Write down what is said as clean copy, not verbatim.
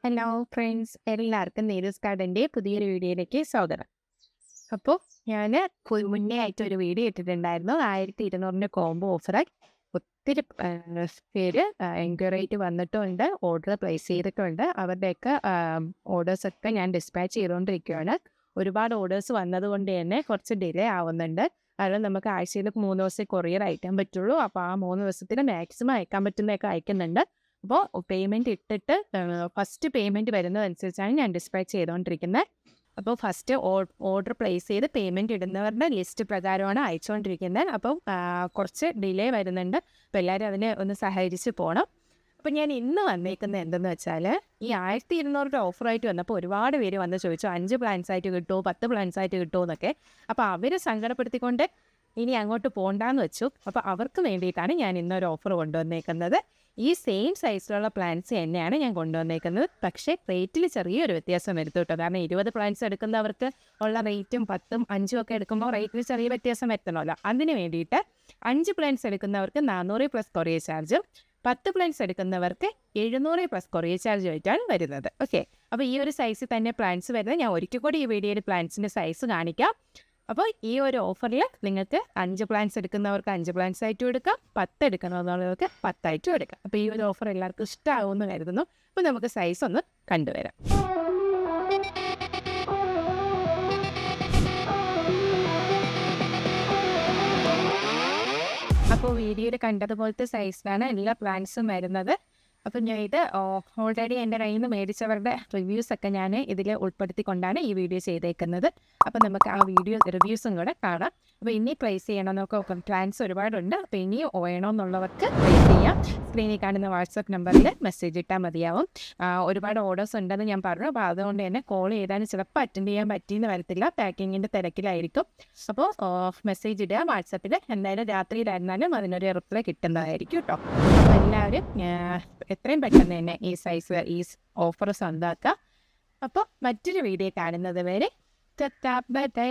Hello friends, എല്ലാവർക്കും നീരൂസ് ഗാർഡൻ്റെ പുതിയൊരു വീഡിയോയിലേക്ക് സ്വാഗതം. അപ്പോൾ ഞാൻ മുന്നേ ആയിട്ട് ഒരു വീഡിയോ ഇട്ടിട്ടുണ്ടായിരുന്നു. 1200 കോംബോ ഓഫറായി ഒത്തിരി പേര് എൻക്വയറി ആയിട്ട് വന്നിട്ടുണ്ട്, ഓർഡർ പ്ലേസ് ചെയ്തിട്ടുണ്ട്. അവരുടെയൊക്കെ ഓർഡേഴ്സൊക്കെ ഞാൻ ഡിസ്പാച്ച് ചെയ്തുകൊണ്ടിരിക്കുകയാണ്. ഒരുപാട് ഓർഡേഴ്സ് വന്നതുകൊണ്ട് തന്നെ കുറച്ച് ഡിലേ ആവുന്നുണ്ട്. കാരണം നമുക്ക് ആഴ്ചയിൽ 3 ദിവസമേ കൊറിയർ അയക്കാൻ പറ്റുള്ളൂ. അപ്പോൾ ആ 3 ദിവസത്തിന് മാക്സിമം അയക്കാൻ പറ്റുന്നതൊക്കെ അയക്കുന്നുണ്ട്. അപ്പോൾ പേയ്മെൻറ്റ് ഇട്ടിട്ട് ഫസ്റ്റ് പേയ്മെൻറ്റ് വരുന്നതനുസരിച്ചാണ് ഞാൻ ഡിസ്പാച്ച് ചെയ്തുകൊണ്ടിരിക്കുന്നത്. അപ്പോൾ ഫസ്റ്റ് ഓർഡർ പ്ലേസ് ചെയ്ത് പേയ്മെൻറ്റ് ഇടുന്നവരുടെ ലിസ്റ്റ് പ്രകാരമാണ് അയച്ചുകൊണ്ടിരിക്കുന്നത്. അപ്പം കുറച്ച് ഡിലേ വരുന്നുണ്ട്. അപ്പോൾ എല്ലാവരും അതിനെ ഒന്ന് സഹകരിച്ച് പോകണം. അപ്പോൾ ഞാൻ ഇന്ന് വന്നേക്കുന്നത് എന്തെന്ന് വെച്ചാൽ, ഈ 1200 ഓഫറായിട്ട് വന്നപ്പോൾ ഒരുപാട് പേര് വന്ന് ചോദിച്ചു 5 പ്ലാൻസ് ആയിട്ട് കിട്ടുമോ, 10 പ്ലാൻസ് ആയിട്ട് കിട്ടുമോ എന്നൊക്കെ. അപ്പോൾ അവർ സങ്കടപ്പെടുത്തിക്കൊണ്ട് ഇനി അങ്ങോട്ട് പോകണ്ടെന്ന് വെച്ചു. അപ്പോൾ അവർക്ക് വേണ്ടിയിട്ടാണ് ഞാൻ ഇന്നൊരു ഓഫർ കൊണ്ടുവന്നേക്കുന്നത്. ഈ സെയിം സൈസിലുള്ള പ്ലാൻസ് തന്നെയാണ് ഞാൻ കൊണ്ടുവന്നേക്കുന്നത്. പക്ഷേ റേറ്റിൽ ചെറിയൊരു വ്യത്യാസം വരുത്തും കേട്ടോ. കാരണം 20 പ്ലാൻസ് എടുക്കുന്നവർക്ക് ഉള്ള റേറ്റും 10ഉം 5ഉം ഒക്കെ എടുക്കുമ്പോൾ റേറ്റിൽ ചെറിയ വ്യത്യാസം വരുത്തണമല്ലോ. അതിന് വേണ്ടിയിട്ട് 5 പ്ലാൻസ് എടുക്കുന്നവർക്ക് 400 പ്ലസ് കൊറിയർ ചാർജും 10 പ്ലാൻസ് എടുക്കുന്നവർക്ക് 700 പ്ലസ് കൊറിയർ ചാർജ് ആയിട്ടാണ് വരുന്നത്. ഓക്കെ, അപ്പോൾ ഈ ഒരു സൈസിൽ തന്നെ പ്ലാൻസ് വരുന്നത്. ഞാൻ ഒരിക്കൽ കൂടി ഈ വീഡിയോയിൽ പ്ലാൻസിൻ്റെ സൈസ് കാണിക്കാം. അപ്പോൾ ഈ ഒരു ഓഫറിൽ നിങ്ങൾക്ക് 5 പ്ലാൻസ് എടുക്കുന്നവർക്ക് 5 പ്ലാൻസ് ആയിട്ടും എടുക്കാം, 10 എടുക്കണമെന്നുള്ളവർക്ക് 10 ആയിട്ടും എടുക്കാം. അപ്പോൾ ഈ ഒരു ഓഫർ എല്ലാവർക്കും ഇഷ്ടമാകുമെന്ന് കരുതുന്നു. അപ്പോൾ നമുക്ക് സൈസ് ഒന്ന് കണ്ടുവരാം. അപ്പോൾ വീഡിയോയിൽ കണ്ടതുപോലത്തെ സൈസിലാണ് എല്ലാ പ്ലാൻസും വരുന്നത്. അപ്പം ഞാൻ ഇത് ഓൾറെഡി എൻ്റെ കയ്യിൽ നിന്ന് മേടിച്ചവരുടെ റിവ്യൂസൊക്കെ ഞാൻ ഇതിൽ ഉൾപ്പെടുത്തിക്കൊണ്ടാണ് ഈ വീഡിയോ ചെയ്തേക്കുന്നത്. അപ്പം നമുക്ക് ആ വീഡിയോ റിവ്യൂസും കൂടെ കാണാം. അപ്പോൾ ഇനി പ്ലേസ് ചെയ്യണമെന്നൊക്കെ പ്ലാൻസ് ഒരുപാടുണ്ട്. അപ്പോൾ ഇനി വേണമെന്നുള്ളവർക്ക് പ്ലേസ് ചെയ്യാം. സ്ക്രീനിൽ കാണുന്ന വാട്സപ്പ് നമ്പറിൽ മെസ്സേജ് ഇട്ടാൽ മതിയാവും. ഒരുപാട് ഓർഡേഴ്സ് ഉണ്ടെന്ന് ഞാൻ പറഞ്ഞു. അപ്പോൾ അതുകൊണ്ട് തന്നെ കോൾ ചെയ്താലും ചിലപ്പോൾ അറ്റൻഡ് ചെയ്യാൻ പറ്റിയെന്ന് വരത്തില്ല, പാക്കിങ്ങിൻ്റെ തിരക്കിലായിരിക്കും. അപ്പോൾ മെസ്സേജ് ഇടുക വാട്സപ്പിൽ. എന്തായാലും രാത്രിയിലായിരുന്നാലും അതിനൊരു റിപ്ലൈ കിട്ടുന്നതായിരിക്കും കേട്ടോ. അപ്പോൾ എല്ലാവരും എത്രയും പെട്ടെന്ന് തന്നെ ഈ ഓഫർ സ്വന്തമാക്കുക. അപ്പോൾ മറ്റൊരു വീഡിയോ കാണുന്നത് വരെ ബൈ.